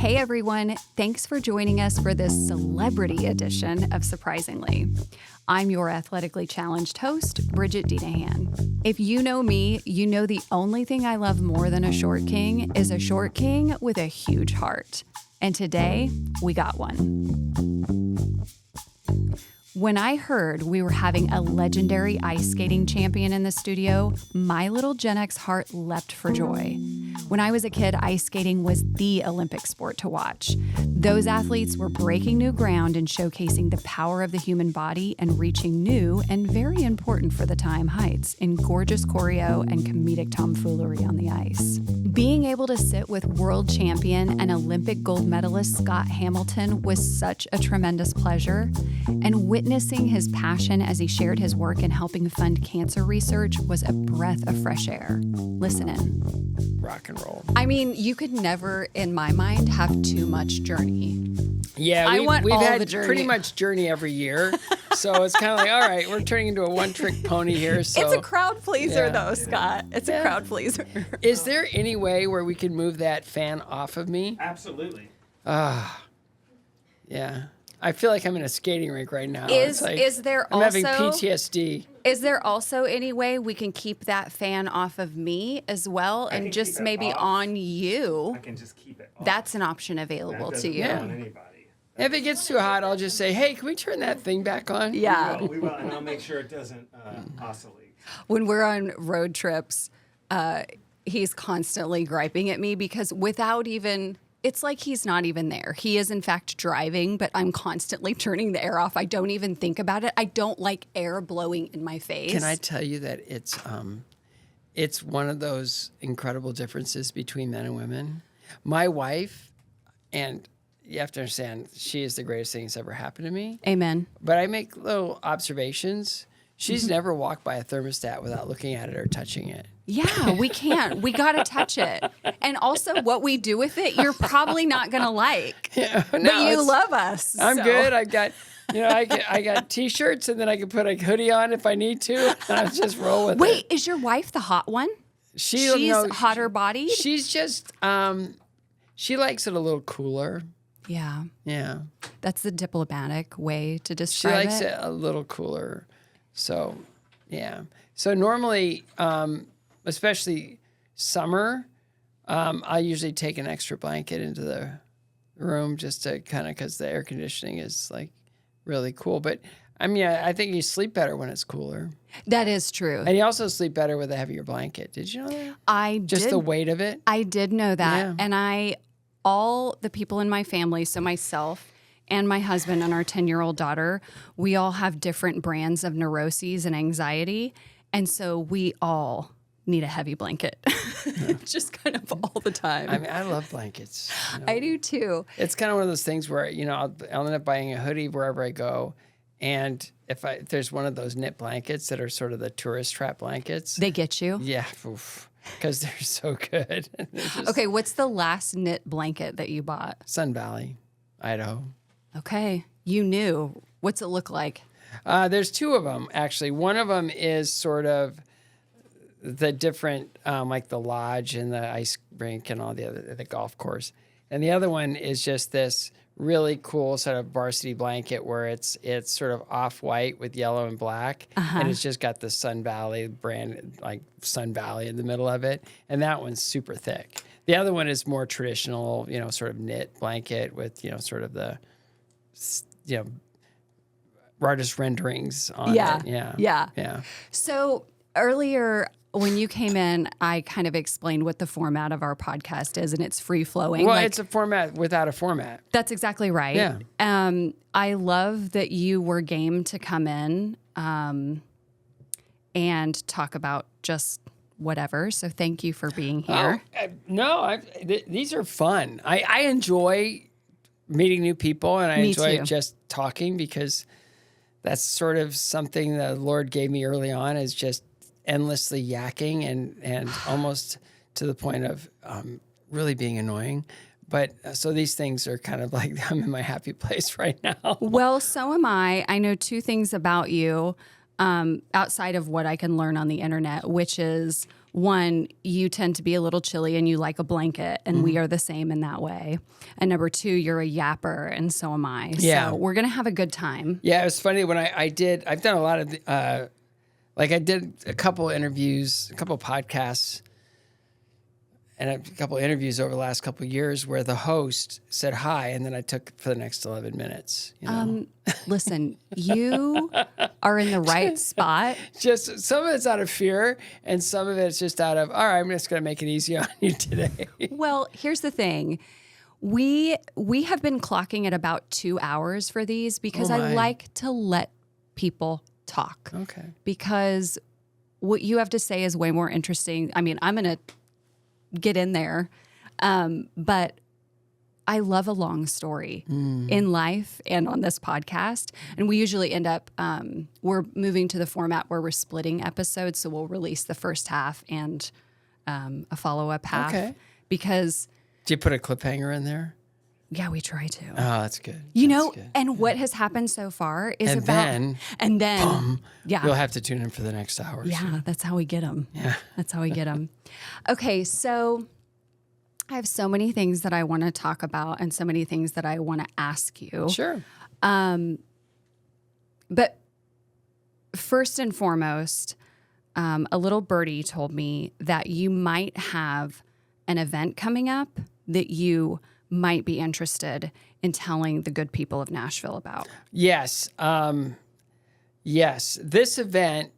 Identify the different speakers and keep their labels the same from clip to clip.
Speaker 1: Hey everyone, thanks for joining us for this celebrity edition of Surprisingly. I'm your athletically challenged host, Bridget Denahan. If you know me, you know the only thing I love more than a short king is a short king with a huge heart. And today, we got one. When I heard we were having a legendary ice skating champion in the studio, my little Gen X heart leapt for joy. When I was a kid, ice skating was the Olympic sport to watch. Those athletes were breaking new ground and showcasing the power of the human body and reaching new and very important for the time heights in gorgeous choreo and comedic tomfoolery on the ice. Being able to sit with world champion and Olympic gold medalist Scott Hamilton was such a tremendous pleasure, and witnessing his passion as he shared his work in helping fund cancer research was a breath of fresh air. Listen in.
Speaker 2: Rock and roll.
Speaker 1: I mean, you could never, in my mind, have too much journey.
Speaker 2: Yeah, we've
Speaker 1: all
Speaker 2: had
Speaker 1: the journey.
Speaker 2: pretty much journey every year. So it's kind of like, all right, we're turning into a one-trick pony here. So
Speaker 1: It's a crowd pleaser,
Speaker 2: Yeah.
Speaker 1: though, Scott. It's a crowd pleaser.
Speaker 2: Is there any way where we can move that fan off of me?
Speaker 3: Absolutely.
Speaker 2: Yeah. I feel like I'm in a skating rink right now.
Speaker 1: Is
Speaker 2: It's like
Speaker 1: there
Speaker 2: I'm having
Speaker 1: also
Speaker 2: PTSD.
Speaker 1: is there also any way we can keep that fan off of me as well,
Speaker 3: can
Speaker 1: and
Speaker 3: keep
Speaker 1: just
Speaker 3: it
Speaker 1: maybe
Speaker 3: off.
Speaker 1: on you?
Speaker 3: I can just keep it off.
Speaker 1: That's an option available
Speaker 3: that
Speaker 1: to
Speaker 3: doesn't
Speaker 1: you.
Speaker 3: go on anybody.
Speaker 2: If it gets too hot, I'll just say, hey, can we turn that thing back on?
Speaker 1: Yeah.
Speaker 3: We will, and I'll make sure it doesn't oscillate.
Speaker 1: When we're on road trips, he's constantly griping at me because without even, it's like he's not even there. He is, in fact, driving, but I'm constantly turning the air off. I don't even think about it. I don't like air blowing in my face.
Speaker 2: Can I tell you that it's one of those incredible differences between men and women? My wife, and you have to understand, she is the greatest thing that's ever happened to me.
Speaker 1: Amen.
Speaker 2: But I make little observations. She's never walked by a thermostat without looking at it or touching it.
Speaker 1: Yeah, we can't. We got to touch it. And also what we do with it, you're probably not going to like.
Speaker 2: Yeah,
Speaker 1: But
Speaker 2: no,
Speaker 1: you
Speaker 2: it's-
Speaker 1: love us.
Speaker 2: I'm
Speaker 1: so.
Speaker 2: good. I've got, I got T-shirts, and then I can put a hoodie on if I need to. And I just roll with it.
Speaker 1: Wait, is your wife the hot one? She's hotter bodied?
Speaker 2: She's just, she likes it a little cooler.
Speaker 1: Yeah.
Speaker 2: Yeah.
Speaker 1: That's the diplomatic way to
Speaker 2: She
Speaker 1: describe
Speaker 2: likes it a little cooler. So, yeah. So normally, especially summer, I usually take an extra blanket into the room just to kind of, because the air conditioning is like really cool. But I mean, I think you sleep better when it's cooler.
Speaker 1: That is true.
Speaker 2: And you also sleep better with a heavier blanket. Did you know that? Just the weight of it?
Speaker 1: I did know that.
Speaker 2: Yeah.
Speaker 1: And all the people in my family, so myself and my husband and our 10-year-old daughter, we all have different brands of neuroses and anxiety. And so we all need a heavy blanket, just kind of all the time.
Speaker 2: I mean, I love blankets.
Speaker 1: I do too.
Speaker 2: It's kind of one of those things where, I'll end up buying a hoodie wherever I go. And if there's one of those knit blankets that are sort of the tourist trap blankets.
Speaker 1: They get you?
Speaker 2: Yeah, because they're so good.
Speaker 1: Okay, what's the last knit blanket that you bought?
Speaker 2: Sun Valley, Idaho.
Speaker 1: Okay, you knew. What's it look like?
Speaker 2: There's two of them, actually. One of them is sort of the different, like the lodge and the ice rink and all the golf course. And the other one is just this really cool sort of varsity blanket where it's sort of off-white with yellow and black. And it's just got the Sun Valley brand, like Sun Valley in the middle of it. And that one's super thick. The other one is more traditional, sort of knit blanket with, sort of the, artist renderings on it. Yeah.
Speaker 1: So earlier when you came in, I kind of explained what the format of our podcast is, and it's free flowing.
Speaker 2: Well, it's a format without a format.
Speaker 1: That's exactly right.
Speaker 2: Yeah.
Speaker 1: I love that you were game to come in and talk about just whatever. So thank you for being here.
Speaker 2: These are fun. I enjoy meeting new people, and I
Speaker 1: Me
Speaker 2: enjoy
Speaker 1: too.
Speaker 2: just talking, because that's sort of something the Lord gave me early on, is just endlessly yakking and almost to the point of really being annoying. But so these things are kind of like, I'm in my happy place right now.
Speaker 1: Well, so am I. I know two things about you outside of what I can learn on the internet, which is one, you tend to be a little chilly and you like a blanket, and we are the same in that way. And number two, you're a yapper, and so am I.
Speaker 2: Yeah.
Speaker 1: So we're going to have a good time.
Speaker 2: Yeah, it was funny when I've done a lot of, I did a couple interviews, a couple podcasts, and a couple interviews over the last couple of years where the host said hi, and then I took for the next 11 minutes. You know?
Speaker 1: Listen, you are in the right spot.
Speaker 2: Just some of it's out of fear, and some of it's just out of, all right, I'm just going to make it easy on you today.
Speaker 1: Well, here's the thing. We have been clocking at about 2 hours for these because
Speaker 2: Oh,
Speaker 1: I
Speaker 2: my.
Speaker 1: like to let people talk.
Speaker 2: Okay.
Speaker 1: Because what you have to say is way more interesting. I mean, I'm going to get in there, but I love a long story in life and on this podcast. And we usually end up, we're moving to the format where we're splitting episodes. So we'll release the first half and a follow-up half.
Speaker 2: Okay.
Speaker 1: Because,
Speaker 2: Do you put a cliffhanger in there?
Speaker 1: yeah, we try to.
Speaker 2: Oh, that's good.
Speaker 1: You
Speaker 2: That's
Speaker 1: know,
Speaker 2: good.
Speaker 1: and what has happened so far is
Speaker 2: And
Speaker 1: about,
Speaker 2: then,
Speaker 1: and then, yeah.
Speaker 2: You'll have to tune in for the next hour.
Speaker 1: Yeah, that's how we get them.
Speaker 2: Yeah.
Speaker 1: That's how we get them. Okay, so I have so many things that I want to talk about and so many things that I want to ask you.
Speaker 2: Sure.
Speaker 1: But first and foremost, a little birdie told me that you might have an event coming up that you might be interested in telling the good people of Nashville about.
Speaker 2: Yes. Yes. This event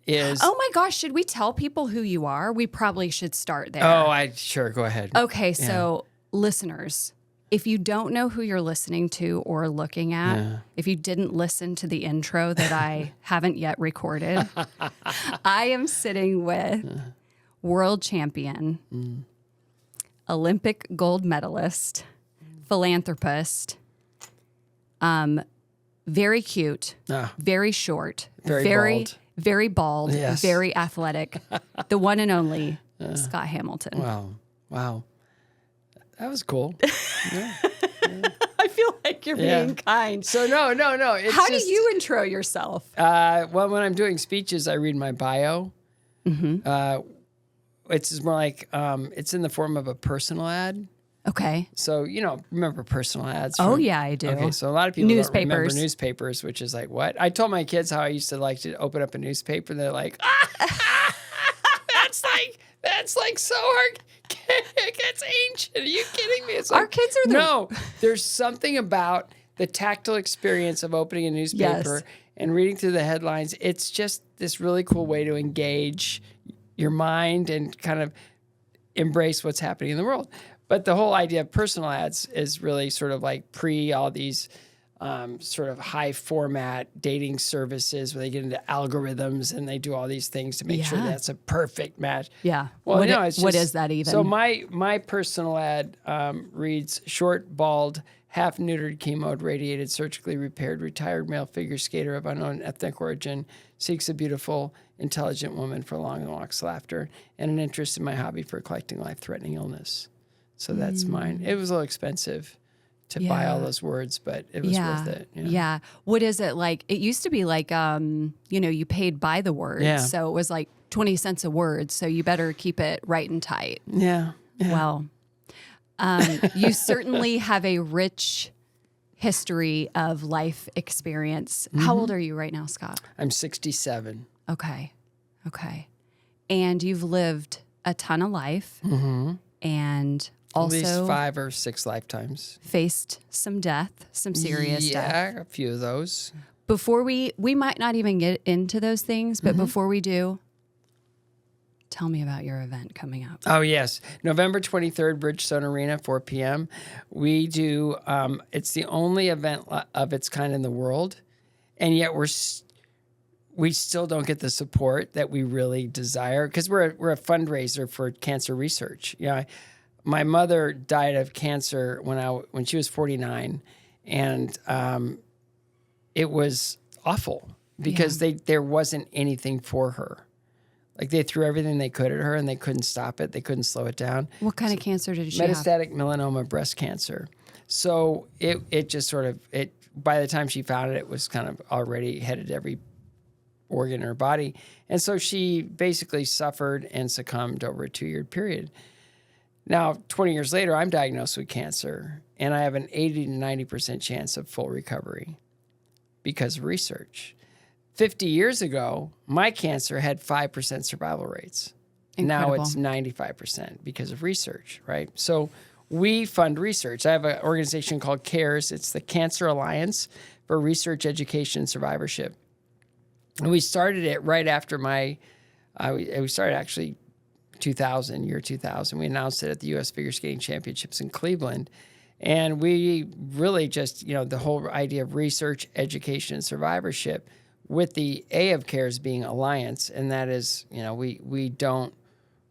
Speaker 2: is.
Speaker 1: Oh my gosh, should we tell people who you are? We probably should start there.
Speaker 2: Sure. Go ahead.
Speaker 1: Okay, so listeners, if you don't know who you're listening to or looking at, if you didn't listen to the intro that I haven't yet recorded, I am sitting with world champion, Olympic gold medalist, philanthropist, very cute, very short,
Speaker 2: Very bald.
Speaker 1: very bald,
Speaker 2: Yes.
Speaker 1: very athletic, the one and only Scott Hamilton.
Speaker 2: Wow. That was cool.
Speaker 1: I feel like you're being kind.
Speaker 2: So no. It's
Speaker 1: How
Speaker 2: just,
Speaker 1: do you intro yourself?
Speaker 2: Well, when I'm doing speeches, I read my bio. It's more like it's in the form of a personal ad.
Speaker 1: Okay.
Speaker 2: So remember personal ads?
Speaker 1: Oh, yeah, I do.
Speaker 2: Okay, so a lot of people don't remember
Speaker 1: Newspapers.
Speaker 2: newspapers, which is like what? I told my kids how I used to like to open up a newspaper. They're like, that's like so hard. It's ancient. Are you kidding me? It's like,
Speaker 1: Our kids are the-
Speaker 2: no. There's something about the tactile experience of opening a newspaper
Speaker 1: Yes.
Speaker 2: and reading through the headlines. It's just this really cool way to engage your mind and kind of embrace what's happening in the world. But the whole idea of personal ads is really sort of like pre all these sort of high format dating services where they get into algorithms and they do all these things to make sure
Speaker 1: Yeah.
Speaker 2: that's a perfect match.
Speaker 1: Yeah.
Speaker 2: Well,
Speaker 1: What
Speaker 2: no,
Speaker 1: i-
Speaker 2: it's
Speaker 1: what
Speaker 2: just-
Speaker 1: is that even?
Speaker 2: So my personal ad reads: short, bald, half neutered, chemoed, radiated, surgically repaired, retired male figure skater of unknown ethnic origin seeks a beautiful, intelligent woman for long walks, laughter, and an interest in my hobby for collecting life-threatening illness. So that's mine. It was a little expensive to buy all
Speaker 1: Yeah.
Speaker 2: those words, but it was worth it.
Speaker 1: Yeah. What is it like? It used to be like, you paid by the word.
Speaker 2: Yeah.
Speaker 1: So it was like 20 cents a word. So you better keep it right and tight.
Speaker 2: Yeah.
Speaker 1: Well, you certainly have a rich history of life experience. How old are you right now, Scott?
Speaker 2: I'm 67.
Speaker 1: Okay. And you've lived a ton of life and
Speaker 2: At least
Speaker 1: also
Speaker 2: 5 or 6 lifetimes.
Speaker 1: faced some death, some serious death.
Speaker 2: Yeah, a few of those.
Speaker 1: Before we might not even get into those things, but before we do, tell me about your event coming up.
Speaker 2: Oh, yes. November 23rd, Bridgestone Arena, 4 p.m. We do, it's the only event of its kind in the world. And yet we still don't get the support that we really desire because we're a fundraiser for cancer research. My mother died of cancer when she was 49, and it was awful because there wasn't anything for her. Like they threw everything they could at her, and they couldn't stop it. They couldn't slow it down.
Speaker 1: What kind of cancer did she have?
Speaker 2: Metastatic melanoma breast cancer. So it just sort of by the time she found it, it was kind of already headed every organ in her body. And so she basically suffered and succumbed over a 2-year period. Now, 20 years later, I'm diagnosed with cancer, and I have an 80 to 90% chance of full recovery because of research. 50 years ago, my cancer had 5% survival rates.
Speaker 1: Incredible.
Speaker 2: Now it's 95% because of research, right? So we fund research. I have an organization called CARES. It's the Cancer Alliance for Research, Education, and Survivorship. And we started it right after we started actually 2000, year 2000. We announced it at the U.S. Figure Skating Championships in Cleveland. And we really just, the whole idea of research, education, and survivorship with the A of CARES being alliance. And that is, we don't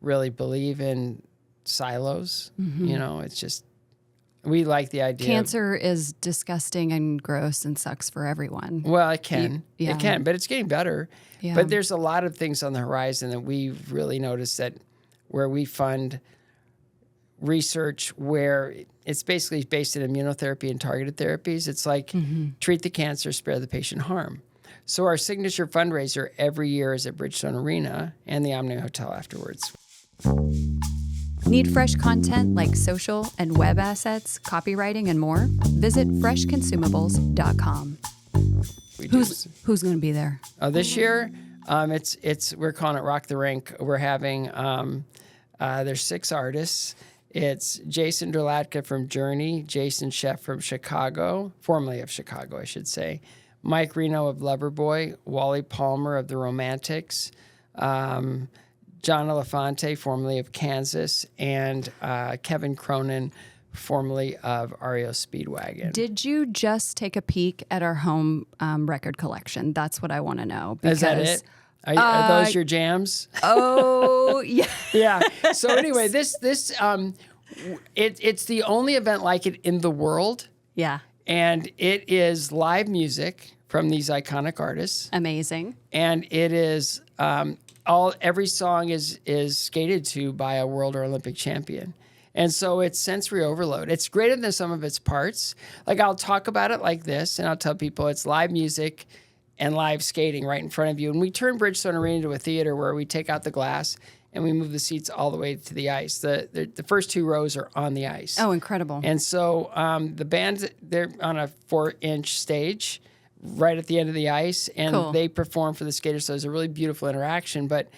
Speaker 2: really believe in silos. It's just, we like the idea.
Speaker 1: Cancer is disgusting and gross and sucks for everyone.
Speaker 2: Well, it can.
Speaker 1: Yeah.
Speaker 2: It can, but it's getting better.
Speaker 1: Yeah.
Speaker 2: But there's a lot of things on the horizon that we've really noticed that where we fund research where it's basically based in immunotherapy and targeted therapies. It's like treat the cancer, spare the patient harm. So our signature fundraiser every year is at Bridgestone Arena and the Omni Hotel afterwards.
Speaker 1: Need fresh content like social and web assets, copywriting, and more? Visit freshconsumables.com. Who's going to be there?
Speaker 2: This year, we're calling it Rock the Rink. We're having there's 6 artists. It's Jason Derlatka from Journey, Jason Sheff from Chicago, formerly of Chicago, I should say, Mike Reno of Loverboy, Wally Palmer of The Romantics, John Elefante, formerly of Kansas, and Kevin Cronin, formerly of REO Speedwagon.
Speaker 1: Did you just take a peek at our home record collection? That's what I want to know.
Speaker 2: Is that it? Are those your jams?
Speaker 1: Oh, yeah.
Speaker 2: Yeah. So anyway, it's the only event like it in the world.
Speaker 1: Yeah.
Speaker 2: And it is live music from these iconic artists.
Speaker 1: Amazing.
Speaker 2: And it is every song is skated to by a world or Olympic champion. And so it's sensory overload. It's greater than some of its parts. Like I'll talk about it like this, and I'll tell people it's live music and live skating right in front of you. And we turn Bridgestone Arena into a theater where we take out the glass and we move the seats all the way to the ice. The first 2 rows are on the ice.
Speaker 1: Oh, incredible.
Speaker 2: And so the band, they're on a 4-inch stage right at the end of the ice, and
Speaker 1: Cool.
Speaker 2: they perform for the skaters. So it's a really beautiful interaction. But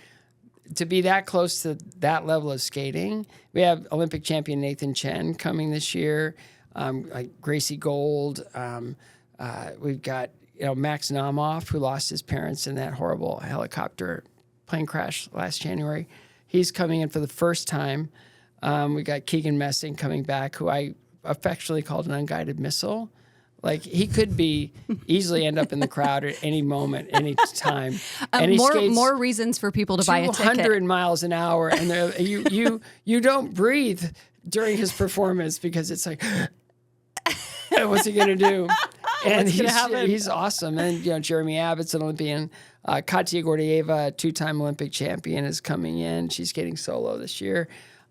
Speaker 2: to be that close to that level of skating, we have Olympic champion Nathan Chen coming this year, like Gracie Gold. We've got Max Namoff, who lost his parents in that horrible helicopter plane crash last January. He's coming in for the first time. We got Keegan Messing coming back, who I affectionately called an unguided missile. Like he could be easily end up in the crowd at any moment, any time. And he skates
Speaker 1: more reasons for people to buy a ticket.
Speaker 2: 200 miles an hour, and you don't breathe during his performance because it's like, what's he gonna do? And he's awesome. And Jeremy Abbott's an Olympian. Katya Gordieva, 2-time Olympic champion, is coming in. She's skating solo this year.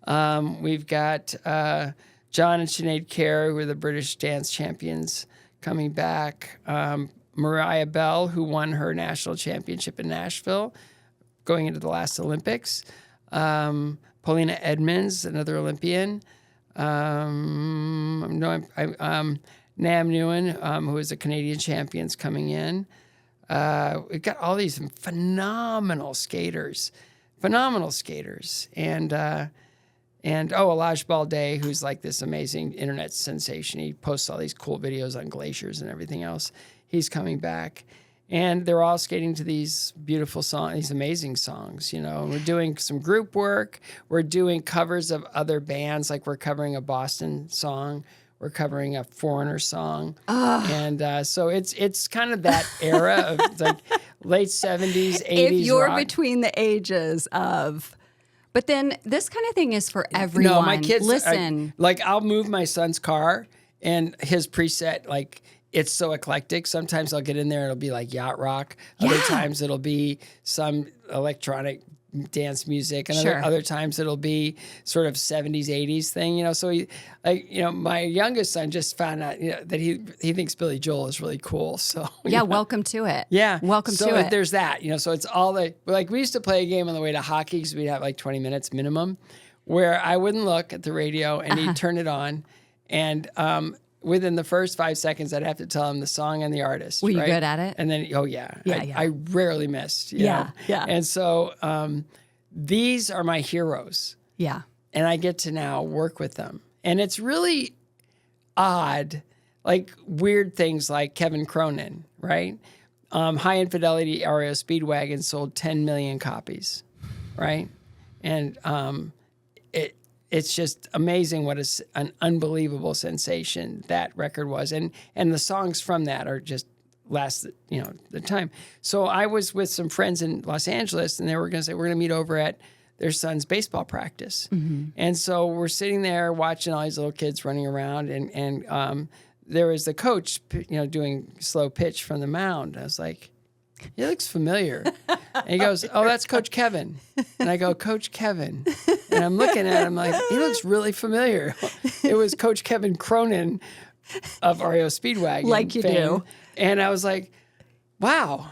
Speaker 2: We've got John and Sinead Kerr, who are the British dance champions, coming back. Mariah Bell, who won her national championship in Nashville, going into the last Olympics. Paulina Edmonds, another Olympian. Nam Nguyen, who is a Canadian champion, is coming in. We've got all these phenomenal skaters. And Elaj Balde, who's like this amazing internet sensation. He posts all these cool videos on glaciers and everything else. He's coming back. And they're all skating to these beautiful songs, these amazing songs, And we're doing some group work. We're doing covers of other bands, like we're covering a Boston song. We're covering a Foreigner song. And so it's kind of that era of like late 70s, 80s
Speaker 1: If you're
Speaker 2: rock.
Speaker 1: between the ages of... But then this kind of thing is for everyone.
Speaker 2: No, my kids,
Speaker 1: listen.
Speaker 2: I'll move my son's car and his preset, like it's so eclectic. Sometimes I'll get in there and it'll be like yacht rock. Other times it'll be some electronic dance music, and
Speaker 1: Sure.
Speaker 2: other times it'll be sort of 70s, 80s thing, you know. So my youngest son just found out, that he thinks Billy Joel is really cool. So
Speaker 1: Yeah, welcome to it.
Speaker 2: yeah,
Speaker 1: Welcome
Speaker 2: so
Speaker 1: to it.
Speaker 2: there's that, so it's all like we used to play a game on the way to hockey because we'd have like 20 minutes minimum, where I wouldn't look at the radio and he'd turn it on, and within the first 5 seconds, I'd have to tell him the song and the artist.
Speaker 1: Were you
Speaker 2: right?
Speaker 1: good at it?
Speaker 2: And then,
Speaker 1: Yeah.
Speaker 2: I rarely missed. you
Speaker 1: Yeah,
Speaker 2: know?
Speaker 1: yeah.
Speaker 2: And so these are my heroes,
Speaker 1: Yeah.
Speaker 2: and I get to now work with them. And it's really odd, like weird things like Kevin Cronin, right? High Infidelity REO Speedwagon sold 10 million copies, right? And it's just amazing what an unbelievable sensation that record was. And the songs from that are just last, the time. So I was with some friends in Los Angeles, and they were going to say, we're going to meet over at their son's baseball practice. Mm-hmm. And so we're sitting there watching all these little kids running around, and there was the coach, doing slow pitch from the mound. I was like, he looks familiar. And he goes, oh, that's Coach Kevin. And I go, Coach Kevin. And I'm looking at him like, he looks really familiar. It was Coach Kevin Cronin of REO Speedwagon.
Speaker 1: Like you
Speaker 2: fame.
Speaker 1: do.
Speaker 2: And I was like, wow,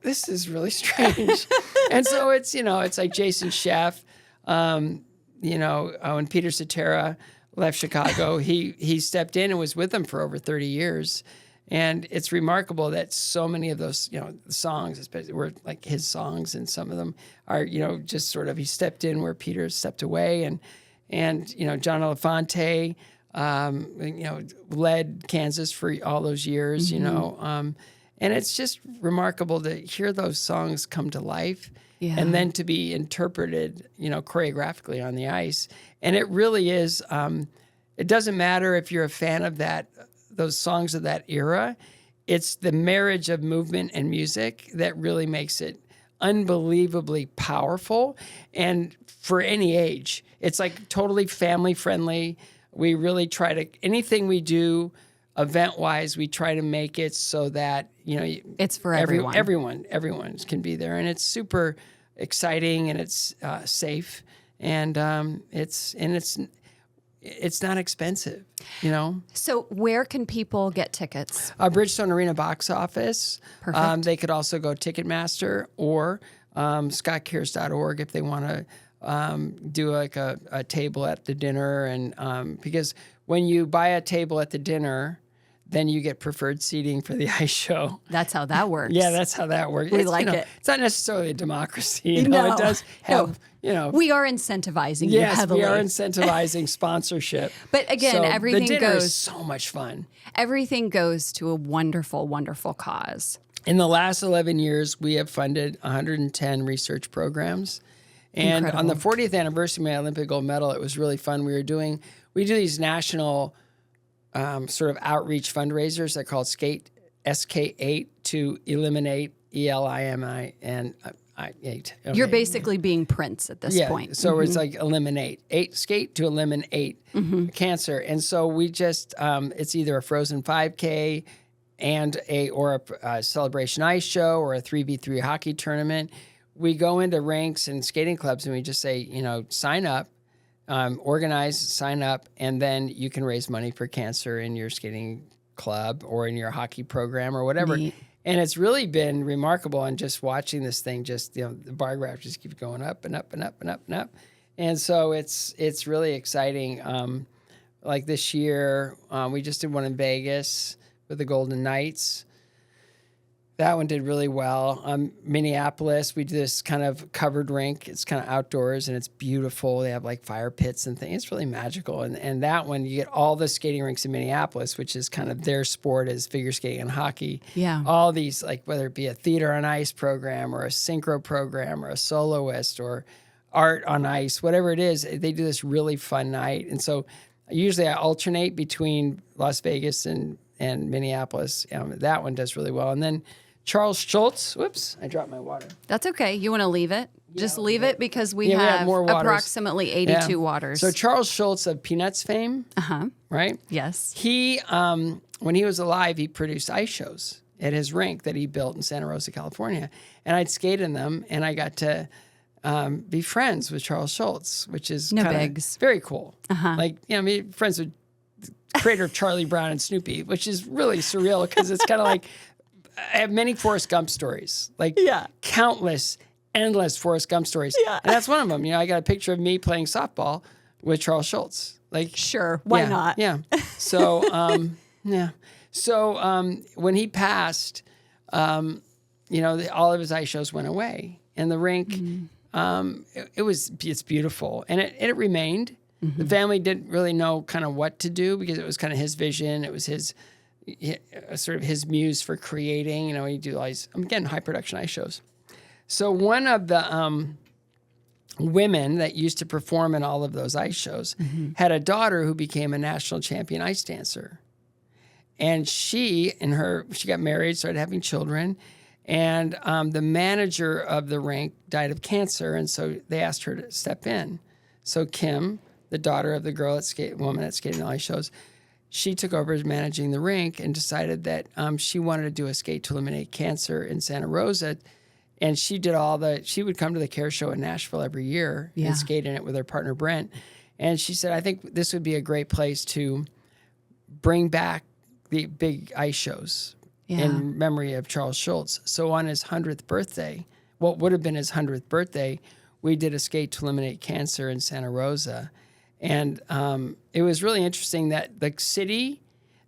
Speaker 2: this is really strange. And so it's like Jason Scheff, when Peter Cetera left Chicago, he stepped in and was with them for over 30 years. And it's remarkable that so many of those, songs, especially were like his songs, and some of them are, just sort of, he stepped in where Peter stepped away, and John Elefante, led Kansas for all those years, and it's just remarkable to hear those songs come to life, and then to be interpreted, choreographically on the ice. And it really is, it doesn't matter if you're a fan of those songs of that era. It's the marriage of movement and music that really makes it unbelievably powerful. And for any age, it's like totally family friendly. We really try to, anything we do event-wise, we try to make it so that,
Speaker 1: it's for everyone.
Speaker 2: Everyone can be there. And it's super exciting, and it's safe, and it's not expensive,
Speaker 1: So where can people get tickets?
Speaker 2: Bridgestone Arena box office.
Speaker 1: Perfect.
Speaker 2: They could also go Ticketmaster or scottkears.org if they want to do like a table at the dinner. And because when you buy a table at the dinner, then you get preferred seating for the ice show.
Speaker 1: That's how that works.
Speaker 2: Yeah, that's how that works.
Speaker 1: We like it.
Speaker 2: It's not necessarily a democracy.
Speaker 1: No,
Speaker 2: it does have,
Speaker 1: We are incentivizing you heavily.
Speaker 2: Yes, we are incentivizing sponsorship.
Speaker 1: But again, everything
Speaker 2: the dinner
Speaker 1: goes.
Speaker 2: is so much fun.
Speaker 1: Everything goes to a wonderful, wonderful cause.
Speaker 2: In the last 11 years, we have funded 110 research programs. And on the 40th anniversary of my Olympic gold medal, it was really fun. We do these national sort of outreach fundraisers. They're called SK8 to eliminate ELIMI and 8. Okay.
Speaker 1: You're basically being Prince at this point.
Speaker 2: So it's like eliminate skate to eliminate cancer. And so we just it's either a frozen 5K and a celebration ice show or a 3v3 hockey tournament. We go into rinks and skating clubs and we just say, sign up. Organize, sign up, and then you can raise money for cancer in your skating club or in your hockey program or whatever.
Speaker 1: Neat.
Speaker 2: And it's really been remarkable. And just watching this thing, the bar graph just keeps going up and up and up and up and up. And so it's really exciting. Like this year, we just did one in Vegas with the Golden Knights. That one did really well. Minneapolis, we do this kind of covered rink. It's kind of outdoors, and it's beautiful. They have like fire pits and things. It's really magical. And that one, you get all the skating rinks in Minneapolis, which is kind of their sport is figure skating and hockey.
Speaker 1: Yeah.
Speaker 2: All these, like whether it be a theater on ice program or a synchro program or a soloist or art on ice, whatever it is, they do this really fun night. And so usually I alternate between Las Vegas and Minneapolis. That one does really well. And then Charles Schultz. Whoops, I dropped my water.
Speaker 1: That's okay. You want to leave it? Just leave it because we
Speaker 2: have
Speaker 1: have
Speaker 2: more waters.
Speaker 1: approximately 82 waters.
Speaker 2: So Charles Schultz of Peanuts fame, right?
Speaker 1: Yes.
Speaker 2: He, when he was alive, he produced ice shows at his rink that he built in Santa Rosa, California. And I'd skate in them, and I got to be friends with Charles Schulz, which is
Speaker 1: No
Speaker 2: kinda
Speaker 1: bigs.
Speaker 2: very cool.
Speaker 1: Uh-huh.
Speaker 2: Like, be friends with the creator of Charlie Brown and Snoopy, which is really surreal because it's kind of like I have many Forrest Gump stories, like countless, endless Forrest Gump stories.
Speaker 1: Yeah.
Speaker 2: And that's one of them. I got a picture of me playing softball with Charles Schulz. Like,
Speaker 1: Sure, why not?
Speaker 2: Yeah. So, yeah. So when he passed, all of his ice shows went away, and the rink, it's beautiful, and it remained. The family didn't really know kind of what to do because it was kind of his vision. It was his sort of his muse for creating. He'd do all these, again, high production ice shows. So one of the women that used to perform in all of those ice shows had a daughter who became a national champion ice dancer. And she got married, started having children, and the manager of the rink died of cancer, and so they asked her to step in. So Kim, the daughter of the woman that skated in the ice shows, she took over as managing the rink and decided that she wanted to do a skate to eliminate cancer in Santa Rosa. And she would come to the Care Show in Nashville every year and skate in it with her partner, Brent. And she said, I think this would be a great place to bring back the big ice shows in memory of Charles Schulz. So on his 100th birthday, what would have been his 100th birthday, we did a skate to eliminate cancer in Santa Rosa. And it was really interesting that the city,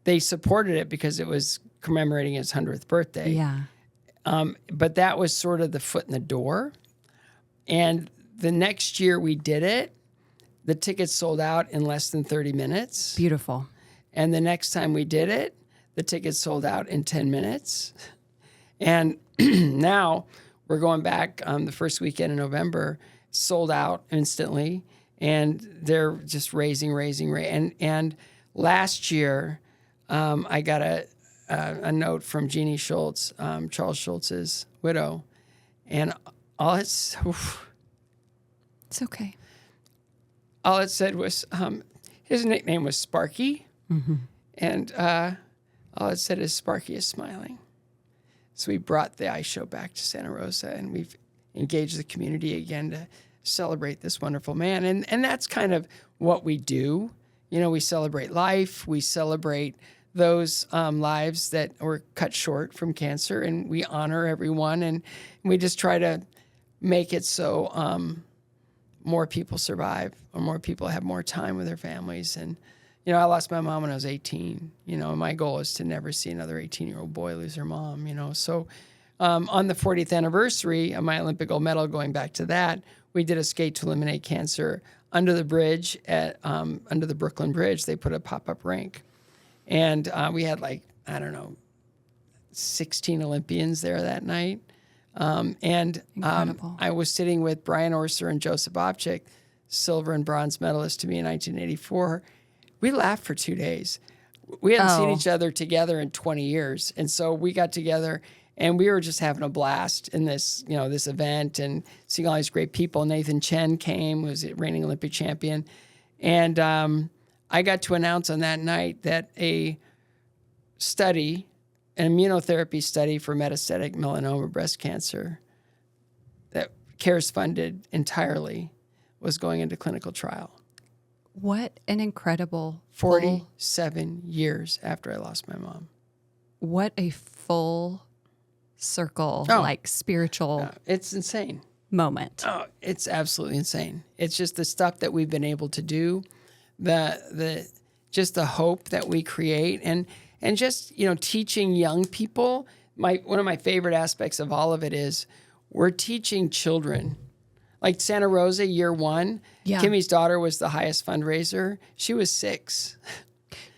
Speaker 2: they supported it because it was commemorating his 100th birthday.
Speaker 1: Yeah.
Speaker 2: But that was sort of the foot in the door. And the next year we did it, the tickets sold out in less than 30 minutes.
Speaker 1: Beautiful.
Speaker 2: And the next time we did it, the tickets sold out in 10 minutes. And now we're going back the first weekend in November, sold out instantly. And they're just raising. And last year, I got a note from Jeannie Schulz, Charles Schulz's widow, and it's
Speaker 1: okay.
Speaker 2: All it said was his nickname was Sparky, and all it said is Sparky is smiling. So we brought the ice show back to Santa Rosa, and we've engaged the community again to celebrate this wonderful man, and that's kind of what we do. We celebrate life, we celebrate those lives that were cut short from cancer, and we honor everyone, and we just try to make it so more people survive, or more people have more time with their families. And I lost my mom when I was 18, and my goal is to never see another 18-year-old boy lose their mom, So on the 40th anniversary of my Olympic gold medal, going back to that, we did a skate to eliminate cancer under the bridge under the Brooklyn Bridge. They put a pop-up rink. And we had 16 Olympians there that night.
Speaker 1: Incredible.
Speaker 2: I was sitting with Brian Orser and Joseph Opchik, silver and bronze medalists to me in 1984. We laughed for 2 days. We hadn't seen each other together in 20 years. And so we got together and we were just having a blast in this, this event and seeing all these great people. Nathan Chen came, who was a reigning Olympic champion. And I got to announce on that night that an immunotherapy study for metastatic melanoma breast cancer that CARES funded entirely was going into clinical trial.
Speaker 1: What an incredible
Speaker 2: 47 years after I lost my mom.
Speaker 1: What a full circle, spiritual
Speaker 2: it's insane.
Speaker 1: moment.
Speaker 2: Oh, it's absolutely insane. It's just the stuff that we've been able to do, just the hope that we create, and just teaching young people. One of my favorite aspects of all of it is we're teaching children. Like Santa Rosa, year one, Kimmy's daughter was the highest fundraiser. She was 6.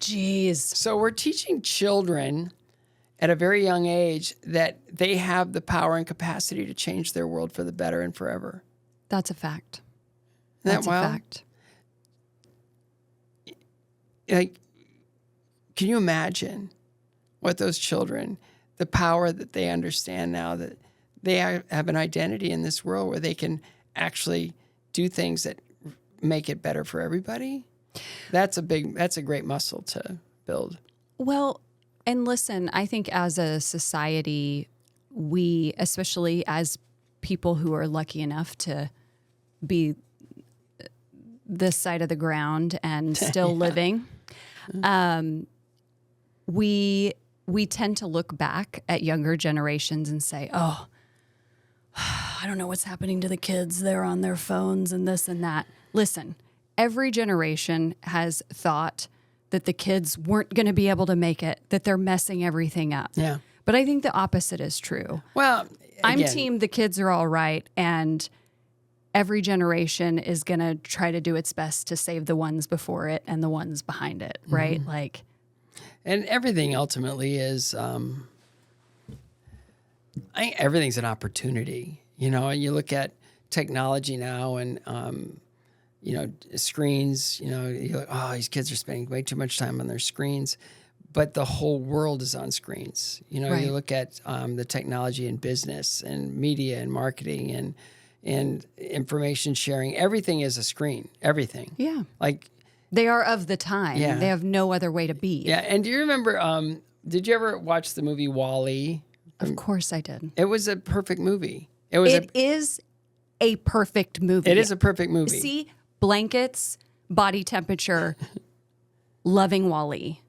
Speaker 1: Jeez.
Speaker 2: So we're teaching children at a very young age that they have the power and capacity to change their world for the better and forever.
Speaker 1: That's a fact.
Speaker 2: Isn't that wild?
Speaker 1: A fact.
Speaker 2: Can you imagine what those children, the power that they understand now that they have an identity in this world where they can actually do things that make it better for everybody? That's a great muscle to build.
Speaker 1: Well, and listen, I think as a society, we, especially as people who are lucky enough to be this side of the ground and still living, we tend to look back at younger generations and say, oh, I don't know what's happening to the kids. They're on their phones and this and that. Listen, every generation has thought that the kids weren't going to be able to make it, that they're messing everything up.
Speaker 2: Yeah.
Speaker 1: But I think the opposite is true.
Speaker 2: Well,
Speaker 1: I'm
Speaker 2: again,
Speaker 1: team the kids are all right, and every generation is going to try to do its best to save the ones before it and the ones behind it, right? Like,
Speaker 2: and everything ultimately is, I think everything's an opportunity. You know, you look at technology now and, you know, screens, you know, you're like, oh, these kids are spending way too much time on their screens. But the whole world is on screens. You know,
Speaker 1: Right.
Speaker 2: you look at the technology in business and media and marketing and information sharing. Everything is a screen. Everything.
Speaker 1: yeah,
Speaker 2: Like,
Speaker 1: they are of the time.
Speaker 2: Yeah.
Speaker 1: They have no other way to be.
Speaker 2: yeah. And do you remember, did you ever watch the movie Wall-E?
Speaker 1: Of course I did.
Speaker 2: It was a perfect movie. It was
Speaker 1: It is a perfect movie.
Speaker 2: It is a perfect movie.
Speaker 1: See, blankets, body temperature, loving Wall-E.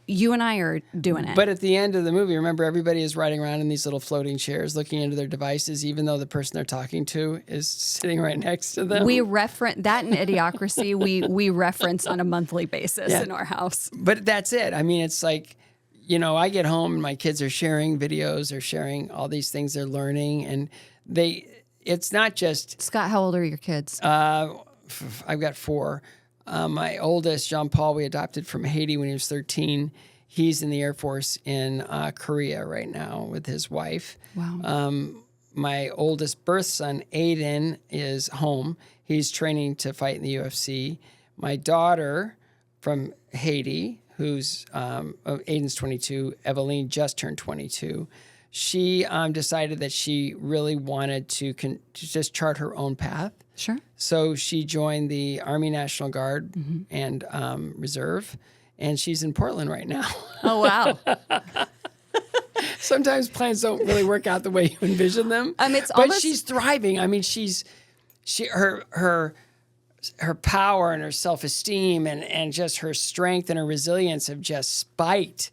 Speaker 1: You and I are doing it.
Speaker 2: But at the end of the movie, remember, everybody is riding around in these little floating chairs looking into their devices, even though the person they're talking to is sitting right next to them.
Speaker 1: we reference that in Idiocracy. we reference on a monthly basis
Speaker 2: Yeah.
Speaker 1: in our house.
Speaker 2: But that's it. I mean, it's like, you know, I get home and my kids are sharing videos, they're sharing all these things they're learning. And it's not just,
Speaker 1: Scott, how old are your kids?
Speaker 2: I've got 4. My oldest, Jean Paul, we adopted from Haiti when he was 13. He's in the Air Force in Korea right now with his wife.
Speaker 1: Wow.
Speaker 2: My oldest birth son, Aiden, is home. He's training to fight in the UFC. My daughter from Haiti, who's Aiden's 22, Eveline just turned 22. She decided that she really wanted to just chart her own path.
Speaker 1: Sure.
Speaker 2: So she joined the Army National Guard and Reserve, and she's in Portland right now.
Speaker 1: Oh, wow.
Speaker 2: Sometimes plans don't really work out the way you envision them.
Speaker 1: It's
Speaker 2: but
Speaker 1: almost-
Speaker 2: she's thriving. I mean, her power and her self-esteem and just her strength and her resilience have just spiked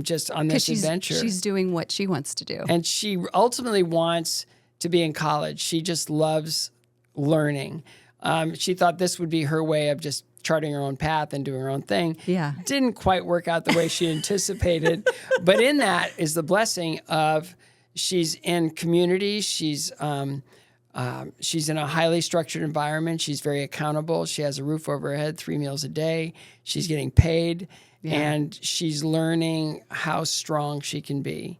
Speaker 2: just on this adventure.
Speaker 1: She's doing what she wants to do.
Speaker 2: And she ultimately wants to be in college. She just loves learning. She thought this would be her way of just charting her own path and doing her own thing.
Speaker 1: Yeah.
Speaker 2: Didn't quite work out the way she anticipated. But in that is the blessing of she's in community. She's in a highly structured environment. She's very accountable. She has a roof over her head, 3 meals a day. She's getting paid.
Speaker 1: Yeah.
Speaker 2: And she's learning how strong she can be.